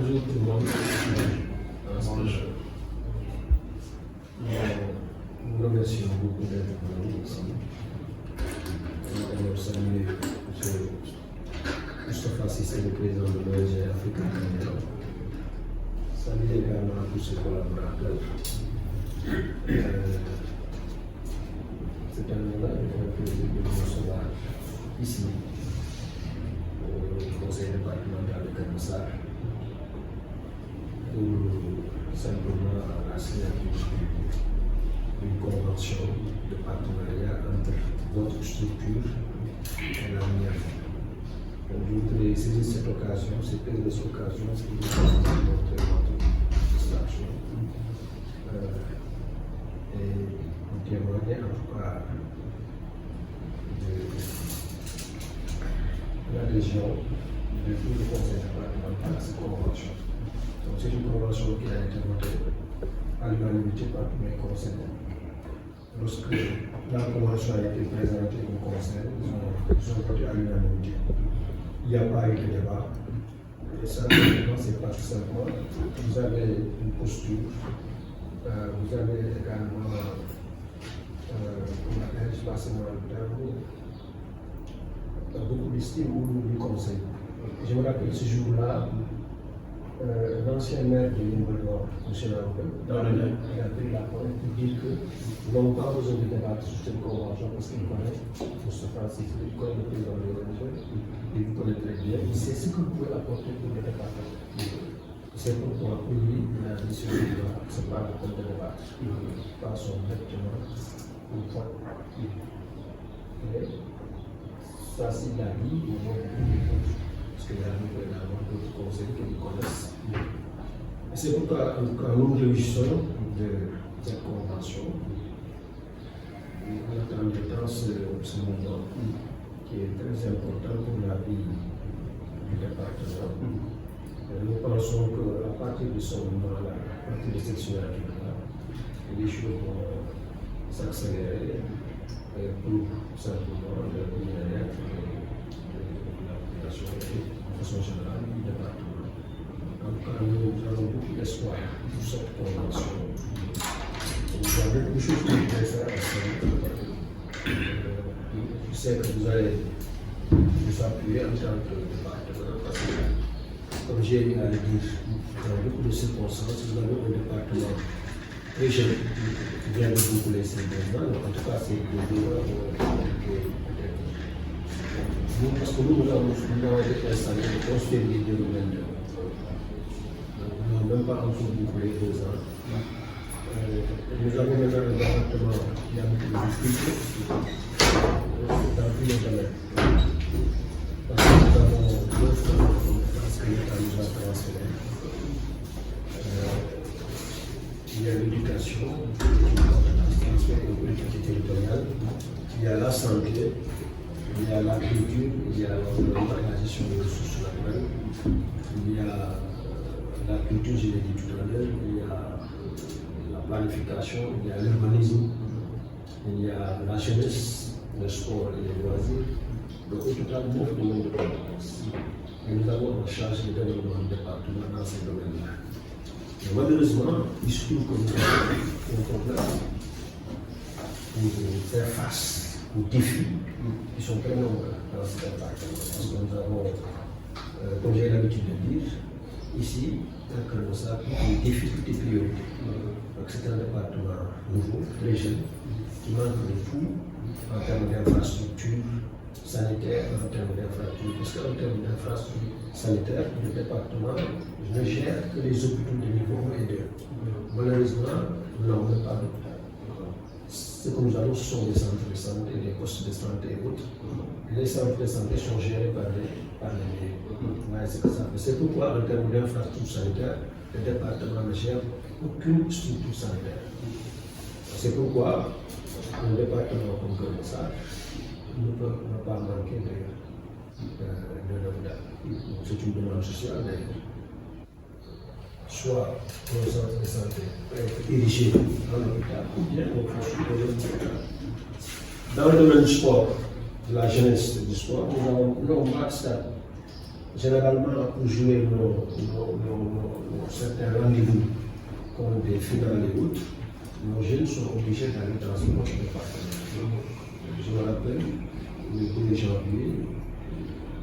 toujours tout le monde dans ce jeu. Nous remercions beaucoup d'être venus ici. Nous saluons M. Moustapha Cissé, le président de l'ONG Afrique Cameroun. Saluer également tous ses collaborateurs. C'est un honneur et un plaisir de vous recevoir ici, au conseil départemental de Keur-Massar, pour simplement la signature d'une convention de partenariat entre votre structure et la mienne. Donc, je voudrais saisir cette occasion, cette occasion pour vous montrer notre satisfaction et vous témoigner en tout cas de l'adhésion de tout le conseil départemental à cette convention. Donc, c'est une convention qui a été votée à l'unanimité par tous les conseillers. Lorsque la convention a été présentée au conseil, ils ont voté à l'unanimité. Il n'y a pas eu de débat. Et ça, c'est pas tout simplement. Vous avez une posture, vous avez également, je passe le terme, beaucoup d'estime au niveau du conseil. Je me rappelle ce jour-là, l'ancien maire de Limbourg, M. Lampel, il a pris la parole pour dire que nous n'avons pas besoin de débattre sur cette convention parce qu'il connaît Moustapha Cissé, il connaît le président de l'ONG, il vous connaît très bien, il sait ce que vous pouvez apporter pour le département. C'est pourquoi pour lui, il a dit ce jour-là, ce n'est pas la peine de débattre. Passons directement au point. Et ça, c'est la vie, il va parce qu'il y a également d'autres conseils qui nous connaissent. C'est pourquoi nous nous réjouissons de cette convention. On attend dans ce moment qui est très important pour la vie du département. Nous pensons qu'à partir de ce moment-là, à partir de cette signature-là, les choses vont s'accélérer pour simplement le bien-être de la population et de façon générale du département. En tout cas, nous avons beaucoup d'espoir pour cette convention. Il y a beaucoup de choses que vous pouvez faire ensemble. Je sais que vous allez vous appuyer en tant que département parce que, comme j'ai eu à le dire, dans beaucoup de circonstances, vous avez un département très jeune qui vient de beaucoup laisser des ans. En tout cas, c'est nous, parce que nous avons été installés le 11 février 2022. Nous n'avons même pas encore bouclé 2 ans. Nous avons maintenant un département qui a beaucoup de difficultés dans tous les domaines. Parce que nous avons 2 fonds de compétences que l'État nous a transférés. Il y a l'éducation, transfert aux politiques territoriales, il y a la santé, il y a l'agriculture, il y a la gestion des ressources naturelles, il y a la culture, je l'ai dit tout à l'heure, il y a la planification, il y a l'urbanisme, il y a la jeunesse, le sport et les loisirs. Donc au total, 9 domaines de compétences. Et nous avons en charge le développement du département dans ces domaines-là. Mais malheureusement, il se trouve que nous avons un problème pour faire face aux défis qui sont très nombreux dans ce département. Parce que nous avons, comme j'ai l'habitude de dire, ici, à Keur-Massar, des difficultés prioritaires. Donc c'est un département nouveau, très jeune, qui manque de tout en termes d'infrastructures sanitaires, en termes d'infrastructures. Parce qu'en termes d'infrastructures sanitaires, le département ne gère que les hôpitaux de niveau 1 et 2. Malheureusement, nous n'avons pas d'hôpital. Ce que nous avons, ce sont des centres de santé, des postes de santé et autres. Les centres de santé sont gérés par les c'est pourquoi, en termes d'infrastructures sanitaires, le département ne gère aucune structure sanitaire. C'est pourquoi un département comme Keur-Massar ne peut pas manquer de l'hôpital. C'est une demande sociale d'ailleurs. Soit nos centres de santé peuvent être érigés en hôpital ou bien on peut supposer l'hôpital. Dans le domaine du sport, de la jeunesse du sport, nous avons nombre de stades. Généralement, pour jouer certains rendez-vous, comme des finales et autres, nos jeunes sont obligés d'aller dans un autre département. Je me rappelle, le 1er janvier,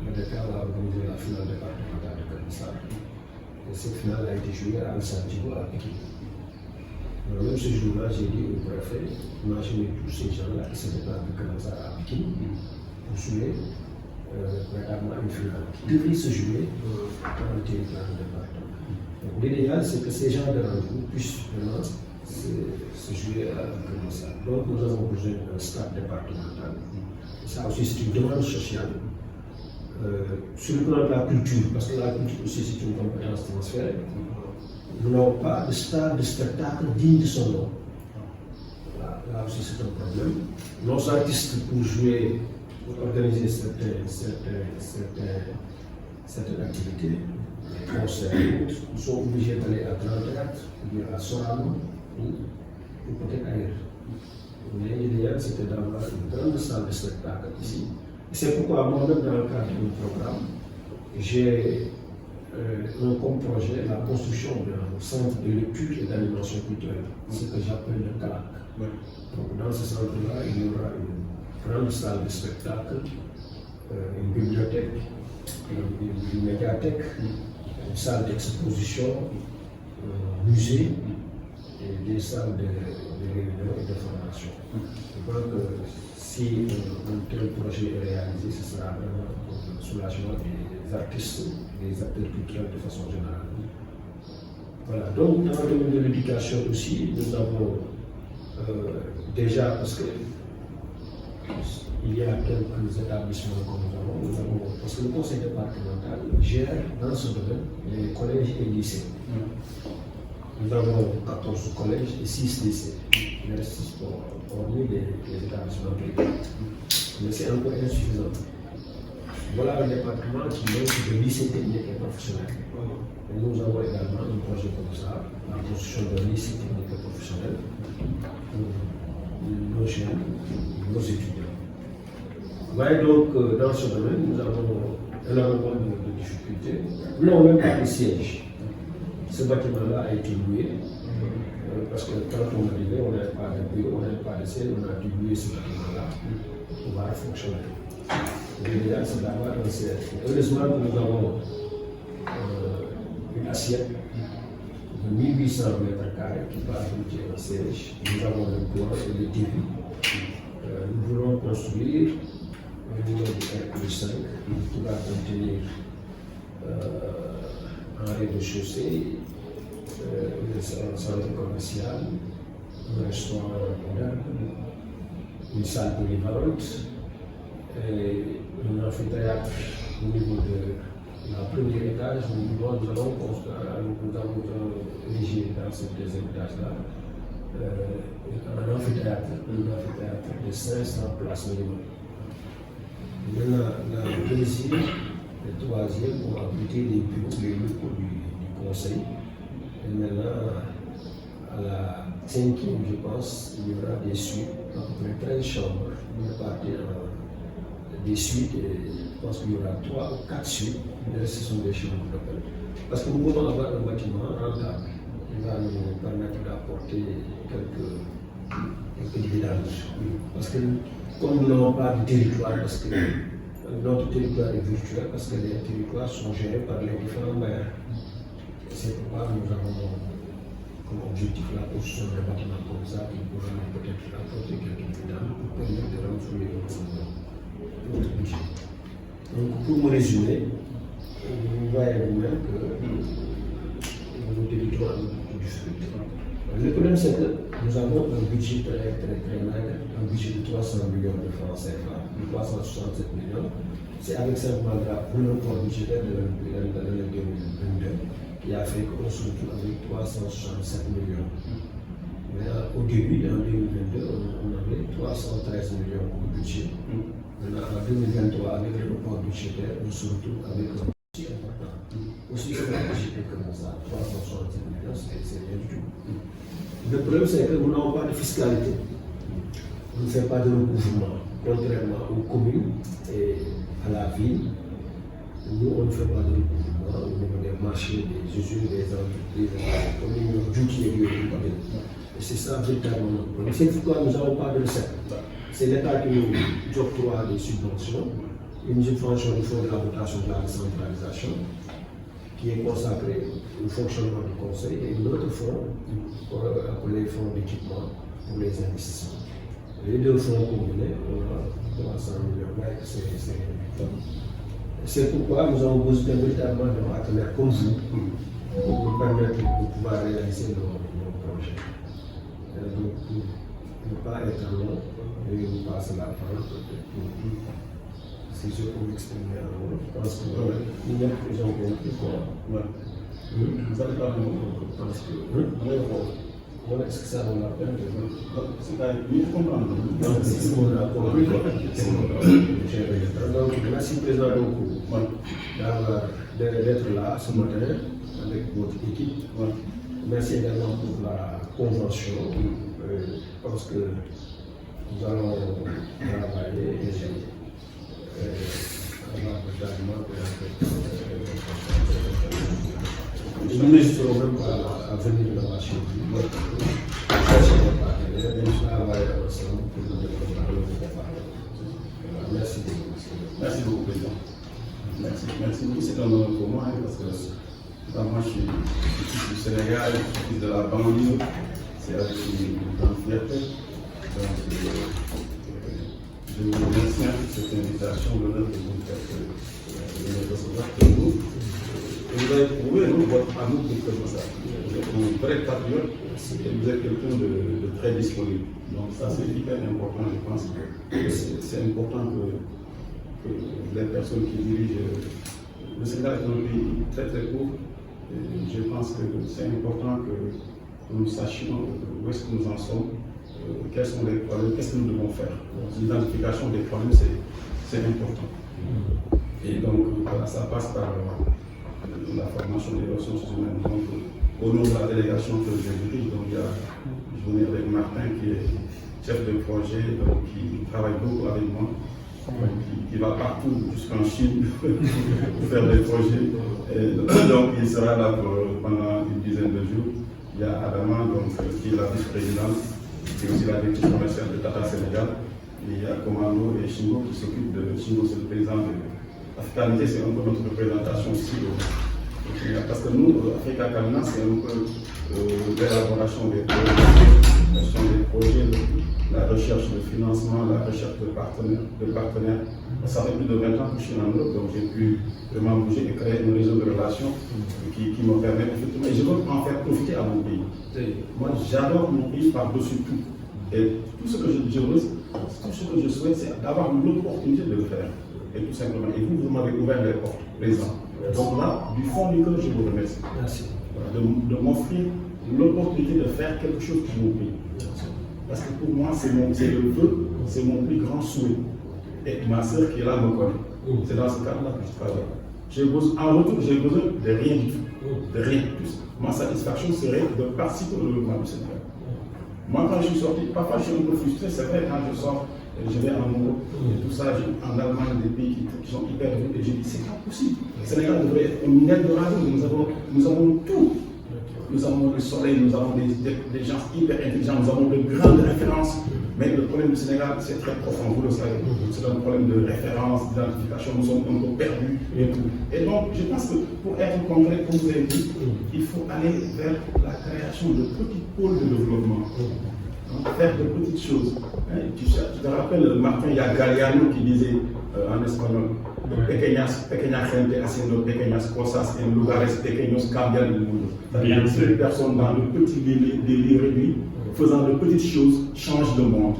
le Dakar a organisé la finale départementale de Kansar. Et cette finale a été jouée à Al-Santigo à Pékin. Même ce jour-là, j'ai dit au préfet, imaginez tous ces gens-là qui se déplacent de Kansar à Pékin pour jouer véritablement une finale qui devrait se jouer dans le territoire du département. Donc l'idéal, c'est que ces gens de rendez-vous puissent vraiment se jouer comme ça. Donc nous avons besoin d'un stade départemental. Ça aussi, c'est une demande sociale. Sur le plan de la culture, parce que la culture aussi c'est une compétence transférée, nous n'avons pas de stade de spectacle digne de son nom. Là aussi c'est un problème. Nos artistes pour jouer, pour organiser certaines activités, les concerts, ils sont obligés d'aller à Grand Théâtre, ou bien à Sorano, ou peut-être ailleurs. Mais l'idéal c'était d'avoir une grande salle de spectacle ici. C'est pourquoi moi-même, dans le cadre de mon programme, j'ai comme projet la construction d'un centre de lecture et d'animation culturelle, ce que j'appelle le CALAC. Donc, dans ce centre-là, il y aura une grande salle de spectacle, une bibliothèque, une médiathèque, une salle d'exposition, un musée et des salles de réunion et de formation. Je crois que si un tel projet est réalisé, ce sera vraiment un soulagement des artistes, des acteurs culturels de façon générale. Voilà, donc dans le domaine de l'éducation aussi, nous avons déjà, parce que il y a quelques établissements que nous avons, parce que le conseil départemental gère dans ce domaine les collèges et lycées. Nous avons 14 collèges et 6 lycées. Il reste 6 hormis les établissements privés. Mais c'est encore insuffisant. Voilà un département qui manque de lycée technique et professionnel. Et nous avons également un projet comme ça, la construction d'un lycée technique et professionnel pour nos jeunes, nos étudiants. Ouais, donc, dans ce domaine, nous avons énormément de difficultés. Nous n'avons même pas de siège. Ce bâtiment-là a été loué. Parce que quand on est arrivé, on n'avait pas de bureau, on n'avait pas de siège, on a dû louer ce bâtiment-là pour pouvoir fonctionner. L'idéal, c'est d'avoir un siège. Heureusement que nous avons une assiette de 1800 mètres carrés qui va ajouter un siège. Nous avons le bois et le débit. Nous voulons construire un niveau de R+5 qui va contenir un rez-de-chaussée, un centre commercial, un restaurant moderne, une salle polyvalente et un amphithéâtre au niveau de la première étage. Nous allons ériger dans ce deuxième étage-là un amphithéâtre de 500 places minimum. Maintenant, le deuxième et le troisième vont abriter les bureaux, les locaux du conseil. Et maintenant, à la cinquième, je pense, il y aura des suites, à peu près 13 chambres, réparties en des suites, et je pense qu'il y aura 3 ou 4 suites, mais ce sont des chambres d'hôtel. Parce que nous voulons avoir un bâtiment rentable qui va nous permettre d'apporter quelques dividendes. Parce que comme nous n'avons pas de territoire, parce que notre territoire est virtuel, parce que les territoires sont gérés par les différents maires. C'est pourquoi nous avons comme objectif la construction d'un bâtiment comme ça qui pourra peut-être apporter quelques dividendes pour permettre de renflouer notre budget. Donc pour me résumer, vous voyez vous-même que nos territoires ont beaucoup de difficultés. Le problème c'est que nous avons un budget très maigre, un budget de 300 millions de francs CFA, 367 millions. C'est avec simplement le report budgétaire de l'année 2022 qui a fait qu'on se retrouve avec 367 millions. Mais au début, en 2022, on avait 313 millions comme budget. Maintenant, en 2023, avec le report budgétaire, on se retrouve avec un budget important. Aussi, c'est un budget comme ça, 367 millions, c'est rien du tout. Le problème, c'est que nous n'avons pas de fiscalité. On ne fait pas de recouvrement, contrairement aux communes et à la ville. Nous, on ne fait pas de recouvrement au niveau des marchés, des usines, des entreprises, comme nous, et c'est ça véritablement notre problème. C'est pourquoi nous n'avons pas de recettes. C'est l'État qui nous octroie des subventions, une subvention du fonds de la dotation de la décentralisation, qui est consacré au fonctionnement du conseil, et un autre fonds, appelé fonds d'équipement pour les investissements. Les deux fonds combinés, on a 300 millions. C'est pourquoi nous avons besoin véritablement de partenaires comme vous pour nous permettre de pouvoir réaliser nos projets. Donc, pour ne pas être long, je vais vous passer la parole. Si je peux m'exprimer à vous, je pense qu'il y a plus en compris quoi. Vous allez pas me parce que est-ce que ça vaut la peine de c'est comprendre. C'est mon rapport. Donc, merci Président d'être là ce matin avec votre équipe. Merci également pour la convention. Parce que nous allons travailler et nous ne serons même pas à venir dans la chez vous. Nous travaillons ensemble pour nous préparer. Merci beaucoup. Merci beaucoup, Président. Merci beaucoup. C'est un honneur pour moi parce que moi je suis du Sénégal, je suis de la banlieue. C'est avec une grande fierté. Donc, je vous remercie pour cette invitation, l'honneur que vous me faites de me recevoir pour nous. Et vous avez prouvé votre amour pour comme ça. Vous êtes un vrai patriote et vous êtes quelqu'un de très disponible. Donc ça c'est hyper important, je pense que c'est important que les personnes qui dirigent le Sénégal est un pays très très court. Et je pense que c'est important que nous sachions où est-ce que nous en sommes, quels sont les problèmes, qu'est-ce que nous devons faire. L'identification des problèmes, c'est important. Et donc, voilà, ça passe par la formation des ressources humaines. Donc, au nom de la délégation que je dirige, donc, je venais avec Martin, qui est chef de projet, donc, qui travaille beaucoup avec moi, qui va partout jusqu'en Chine pour faire des projets. Et donc, il sera là pendant une dizaine de jours. Il y a Adama, donc, qui est la vice-présidente, qui est aussi la directrice commerciale de Tata Sénégal. Et il y a Komando et Shingo qui s'occupent de. Shingo, c'est le président de l'Africanité, c'est un peu notre représentation aussi. Parce que nous, Africa Camina, c'est un peu l'élaboration des projets, la recherche de financement, la recherche de partenaires. Ça fait plus de 20 ans que je suis en Europe, donc j'ai pu vraiment bouger et créer un réseau de relations qui me permet effectivement. Et je veux en faire profiter à mon pays. Moi, j'adore mon pays par-dessus tout. Et tout ce que je souhaite, c'est d'avoir l'opportunité de le faire. Et tout simplement. Et vous m'avez ouvert les portes, président. Donc là, du fond du cœur, je vous remercie. Merci. De m'offrir l'opportunité de faire quelque chose pour mon pays. Parce que pour moi, c'est le vœu, c'est mon plus grand souhait. Et ma soeur qui est là me connaît. C'est dans ce cadre-là que je travaille. En retour, j'ai besoin de rien du tout. De rien de plus. Ma satisfaction serait de participer au développement du Sénégal. Moi, quand je suis sorti, parfois je suis un peu frustré, c'est vrai, quand je sors, je vais en Europe, et tout ça, en Allemagne, des pays qui sont hyper développés, et je dis, c'est pas possible. Le Sénégal devrait être une Eldorado, nous avons tout. Nous avons le soleil, nous avons des gens hyper intelligents, nous avons de grandes références. Mais le problème du Sénégal, c'est très profond, vous le savez. C'est un problème de référence, d'identification, nous sommes un peu perdus et tout. Et donc, je pense que pour être concret, comme vous avez dit, il faut aller vers la création de petits pôles de développement. Faire de petites choses. Tu te rappelles, Martin, il y a Galeano qui disait en espagnol, pequeñas gente haciendo pequeñas cosas en lugares pequeños cambian el mundo. C'est-à-dire une personne dans le petit délire réduit, faisant de petites choses, change le monde.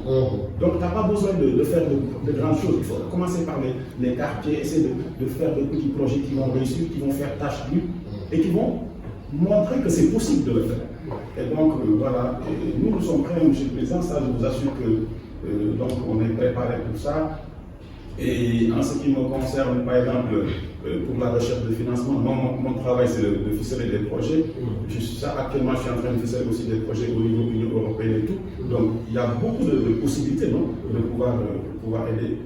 Donc tu n'as pas besoin de faire de grandes choses. Il faut commencer par les quartiers, essayer de faire de petits projets qui vont réussir, qui vont faire tâche d'huile et qui vont montrer que c'est possible de le faire. Et donc voilà, et nous sommes prêts, M. le Président, ça je vous assure que donc on est préparé pour ça. Et en ce qui me concerne, par exemple, pour la recherche de financement, mon travail c'est de ficeler des projets. Actuellement, je suis en train de ficeler aussi des projets au niveau de l'Union européenne et tout. Donc, il y a beaucoup de possibilités non, de pouvoir aider.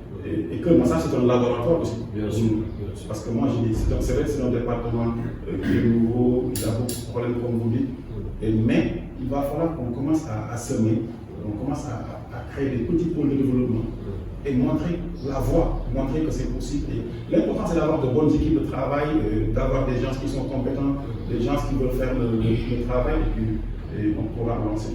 Et que moi, ça, c'est un laboratoire aussi. Bien sûr. Parce que moi, j'ai dit, c'est vrai que c'est un département qui est nouveau, il y a beaucoup de problèmes, comme vous dites, mais il va falloir qu'on commence à semer, on commence à créer des petits pôles de développement et montrer la voie, montrer que c'est possible. L'important, c'est d'avoir de bonnes équipes de travail, d'avoir des gens qui sont compétents, des gens qui veulent faire le travail, et puis on pourra avancer.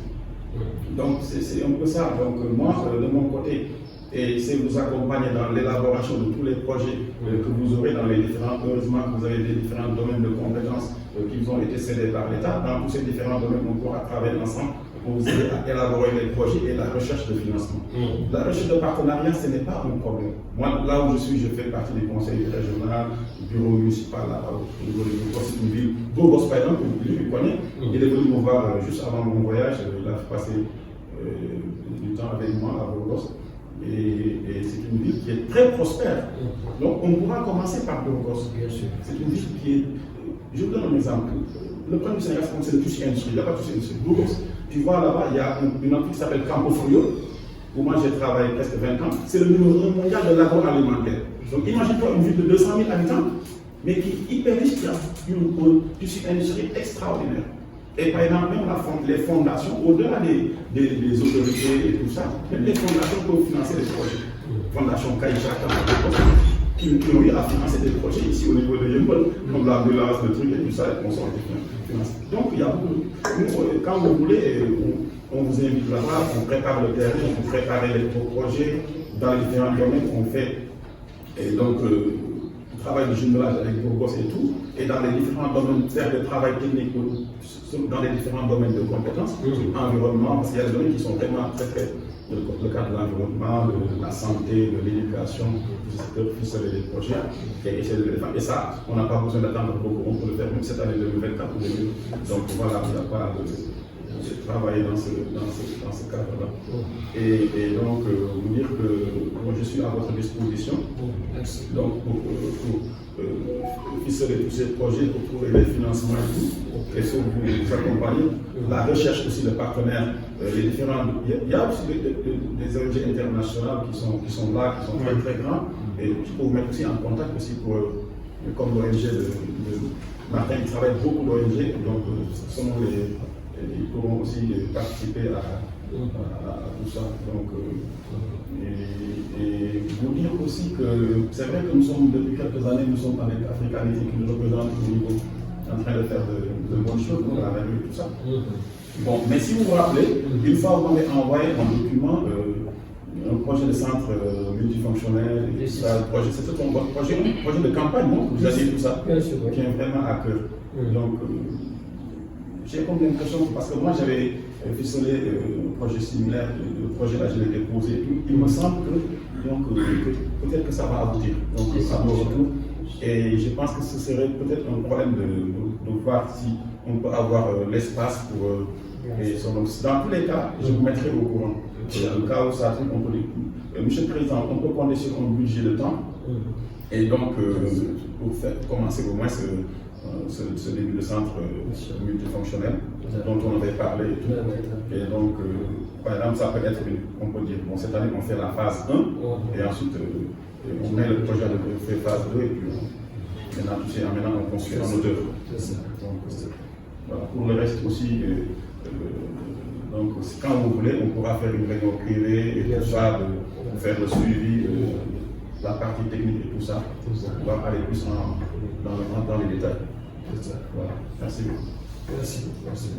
Donc, c'est un peu ça. Donc, moi, de mon côté, et c'est vous accompagner dans l'élaboration de tous les projets que vous aurez dans les différents, heureusement que vous avez des différents domaines de compétences qui vous ont été cédés par l'État. Dans tous ces différents domaines, on pourra travailler ensemble pour vous aider à élaborer les projets et la recherche de financement. La recherche de partenariat, ce n'est pas un problème. Moi, là où je suis, je fais partie du conseil régional, du bureau municipal, là, au niveau de une ville. Burgos, par exemple, lui, il connaît. Il est venu me voir juste avant mon voyage. Il a passé du temps avec moi à Burgos. Et c'est une ville qui est très prospère. Donc on pourra commencer par Burgos. C'est une ville qui est. Je vous donne un exemple. Le premier du Sénégal, c'est le touche industrie. Il n'y a pas de touche industrie. Burgos, tu vois là-bas, il y a une entreprise qui s'appelle Campo Frio, où moi j'ai travaillé presque 20 ans. C'est le numéro 1 mondial de l'agroalimentaire. Donc imagine-toi une ville de 200 000 habitants, mais qui est hyper riche, qui a une touche industrie extraordinaire. Et par exemple, même les fondations, au-delà des autorités et tout ça, même les fondations peuvent financer des projets. Fondation Kaïcha, qui ont eu à financer des projets ici au niveau de Yembol, comme l'ambulance, le truc et tout ça, et qu'on s'en finance. Donc, il y a beaucoup. Quand vous voulez, on vous invite là-bas, on prépare le terrain, on prépare les projets dans les différents domaines qu'on fait. Et donc, travail de jumelage avec Burgos et tout, et dans les différents domaines, faire des travail technique dans les différents domaines de compétences, environnement, parce qu'il y a des domaines qui sont vraiment très, le cadre de l'environnement, de la santé, de l'éducation, du secteur ficeler des projets, et essayer de les faire. Et ça, on n'a pas besoin d'attendre beaucoup, on peut le faire même cette année 2024 ou 2020. Donc voilà, il n'y a pas de travailler dans ce cadre-là. Et donc, vous dire que moi, je suis à votre disposition. Donc, pour ficeler tous ces projets, pour trouver les financements et tout, et pour vous accompagner. La recherche aussi de partenaires, les différents. Il y a aussi des ONG internationales qui sont là, qui sont très très grands, et je peux vous mettre aussi en contact aussi pour, comme l'ONG de Martin, il travaille beaucoup d'ONG, donc ils pourront aussi participer à tout ça. Donc, et vous dire aussi que c'est vrai que nous sommes, depuis quelques années, nous sommes avec Africanity qui nous représente au niveau, en train de faire de bonnes choses, nous, la revue et tout ça. Bon, mais si vous vous rappelez, une fois vous m'avez envoyé un document, un projet de centre multifonctionnel, c'était un projet de campagne, non? Vous avez tout ça, qui est vraiment à cœur. Donc, j'ai combien de questions, parce que moi j'avais ficelé un projet similaire, le projet là je l'ai déposé et tout. Il me semble que peut-être que ça va aboutir, donc à mon retour. Et je pense que ce serait peut-être un problème de voir si on peut avoir l'espace pour. Donc, dans tous les cas, je vous mettrai au courant. Dans le cas où ça arrive, on peut dire. Monsieur le Président, on peut compter sur un budget de temps. Et donc, pour commencer au moins ce début de centre multifonctionnel dont on avait parlé et tout. Et donc, par exemple, ça peut être, on peut dire, bon, cette année on fait la phase 1 et ensuite on met le projet de phase 2 et puis maintenant on construit en hauteur. Donc, voilà. Pour le reste aussi, donc quand vous voulez, on pourra faire une réunion privée et tout ça, pour faire le suivi, la partie technique et tout ça. On va aller plus dans les détails. Voilà. Merci beaucoup. Merci.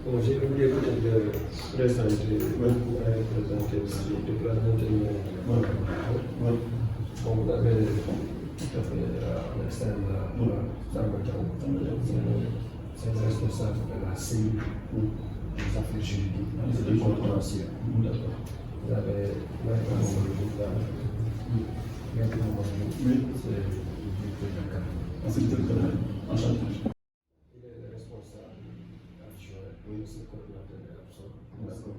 Bon, j'ai oublié peut-être de présenter, Oui. Bon, vous avez tout à fait en externe c'est le responsable de la cellule des affaires juridiques et conférencières. Vous avez Enchanté. Il est le responsable adjoint, c'est le coordinateur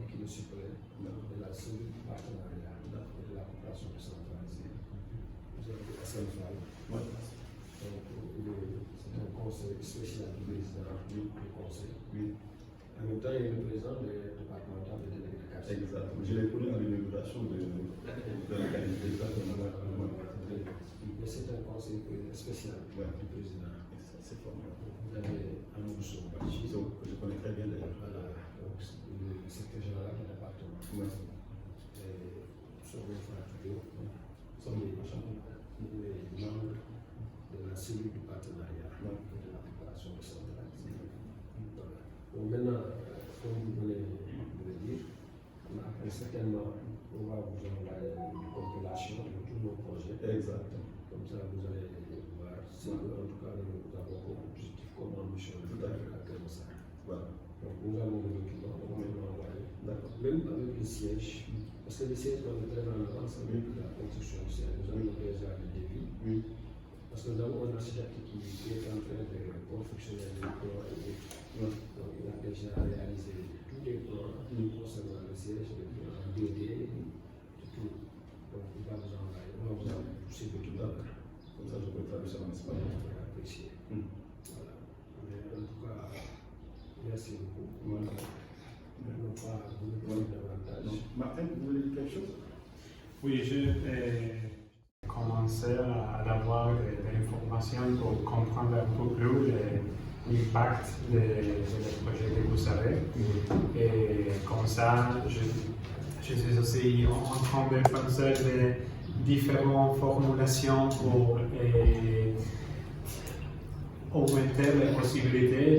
qui le suppléant de la cellule partenariat et de la coopération décentralisée. Vous avez SNFAL. Donc, c'est un conseil spécial du président du conseil. En même temps, il est le président du départemental de l'éducation. Exactement. Je l'ai connu à l'inauguration de la qualité. Mais c'est un conseil spécial du président. C'est formidable. Vous avez Amadou Sow, Que je connais très bien d'ailleurs. voilà, donc le secrétaire général du département. Ouais. Sauvé Fatou, sont les membres de la cellule du partenariat de la préparation décentralisée. Voilà. Donc maintenant, comme vous venez de le dire, après certainement, on va vous envoyer une compilation de tous nos projets. Exactement. Comme ça, vous allez voir ce que, en tout cas, nous avons comme objectif, comme ambition de faire à Kermassa. Voilà. Donc, nous avons le document, on va vous l'envoyer. D'accord. Même avec les sièges, parce que les sièges doivent être très en avance avec la construction du siège. Nous avons déjà le début. Parce que nous avons un architecte qui est en train de confectionner les plans et donc il a déjà réalisé tous les plans concernant le siège, les plans en 2D, tout. Donc il va vous envoyer, on va vous envoyer tous ces documents. Comme ça, je peux traduire ça en espagnol. On va apprécier. Voilà. Mais en tout cas, merci beaucoup. Martin, vous voulez dire quelque chose? Oui, j'ai commencé à avoir des informations pour comprendre un peu plus l'impact des projets que vous avez. Et comme ça, je suis aussi en train de penser des différentes formulations pour augmenter les possibilités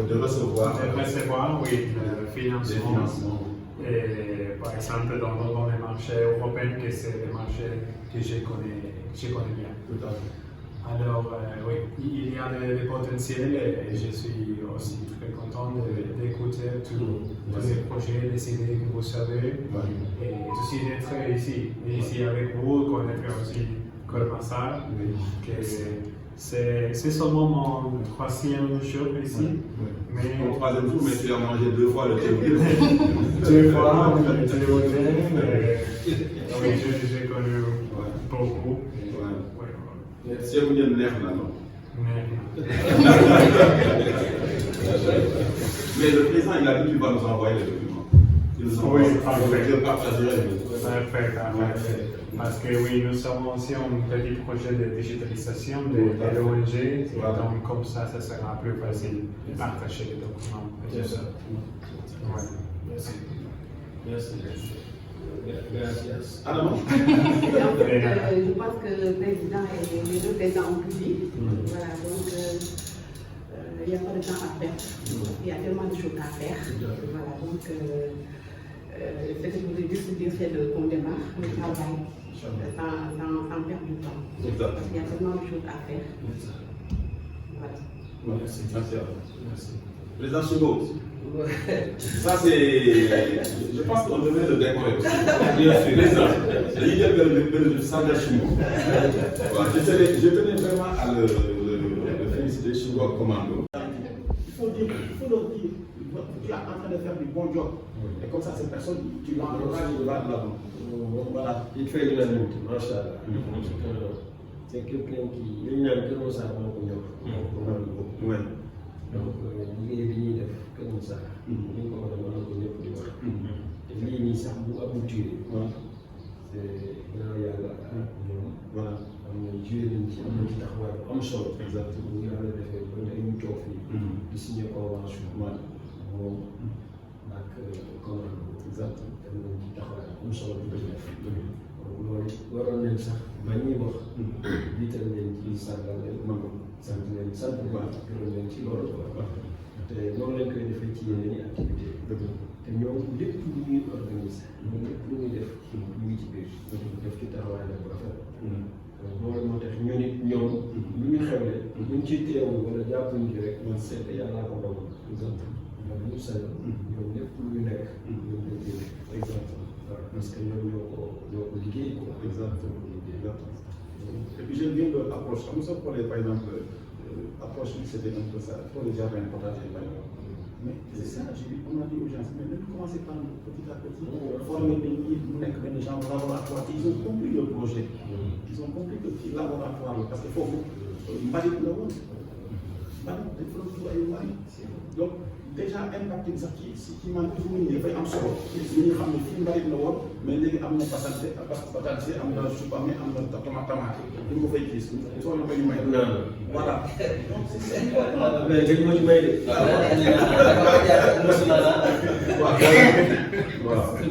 de recevoir, oui, le financement. Et, par exemple, dans les marchés européens, que c'est des marchés que je connais bien. Tout à fait. Alors, oui, il y a des potentiels et je suis aussi très content d'écouter tous les projets, les idées que vous avez et aussi d'être ici avec vous, connaître aussi Kermassa, que c'est seulement mon troisième jour ici. Mais Mon troisième jour, mais tu as mangé 2 fois le thé. 2 fois, le thé au thé, oui, j'ai connu beaucoup. Si vous dites neex na non. Mais le président, il a dit qu'il va nous envoyer les documents. Il nous envoie partager. Parce que oui, nous avons aussi un petit projet de digitalisation de l'ONG, donc comme ça sera plus facile de partager les documents. Merci. Merci. Gracias. En fait, je pense que le président et les deux présidents ont pu dire. Voilà, donc il n'y a pas de temps à perdre. Il y a tellement de choses à faire. Voilà, donc ce que je voulais juste dire, c'est qu'on démarre le travail sans perdre du temps. Parce qu'il y a tellement de choses à faire. Voilà. Merci. Merci. Président Chigo, ça c'est. Je pense qu'on devrait le décorer aussi. Bien sûr, président. Je tenais vraiment à le féliciter, Chigo Commando. Il faut leur dire, tu es en train de faire du bon job. Et comme ça, ces personnes, tu l'encourages et tu vas de l'avant. Voilà, il fait l'unanimité, machallah. C'est quelqu'un qui. Il y a un ça avant qu'on y ait. Donc, liggéey bi ñuy def Kër Moussa. ñu ngi ko war a mën a ko ñëpp di wax. te lii nii sax bu aboutir. c'est gannaaw yàlla ñoom. Voilà. am na joué nañ ci am na ci taxawaay bu am solo. Exactement. bu yàlla defee ba tey ñu toog fii. di signé convention. moom ak commande. Exactement. am nañ ci taxawaay bu am solo bu ñu def. donc loolu waroon nañ sax ba ñuy wax. jiital leen ci sargal leen. sant leen gërëm leen ci loolu te noonu lañ koy defee ci yeneen i activité te ñoom lépp lu ñuy organiser ñoom lépp lu ñuy def ñu ngi ci biir def ci taxawaay nag bu rafet loolu moo tax ñu nit ñoom lu ñu xewle buñ ci teewul wala jàppuñ ci rek c'est que yàllaa ko dogal ndax ñu sañ ñoom lépp lu ñu nekk ñoom dañ ciy nekk exactement parce que ñoom ñoo ko liggéey quoi Exactement. Et puis j'aime bien leur approche. Comme ça, pour les, par exemple, approche, c'était un peu ça, pour les jardins potagers, par exemple. Mais c'est ça, on a dit aux gens, mais même commencer par petit à petit, former des gens au laboratoire. Ils ont compris le projet. Ils ont compris le petit laboratoire, parce qu'il faut manipuler le monde. Donc, déjà impacté sax ci man pour nit ñi dafay am solo ñu xam ne fii mbalit la woon mais léegi am na patate am na supame am na tomate ñu ko fay gis soo la koy may voilà donc c'est important mais dañu ma ci may de. waaw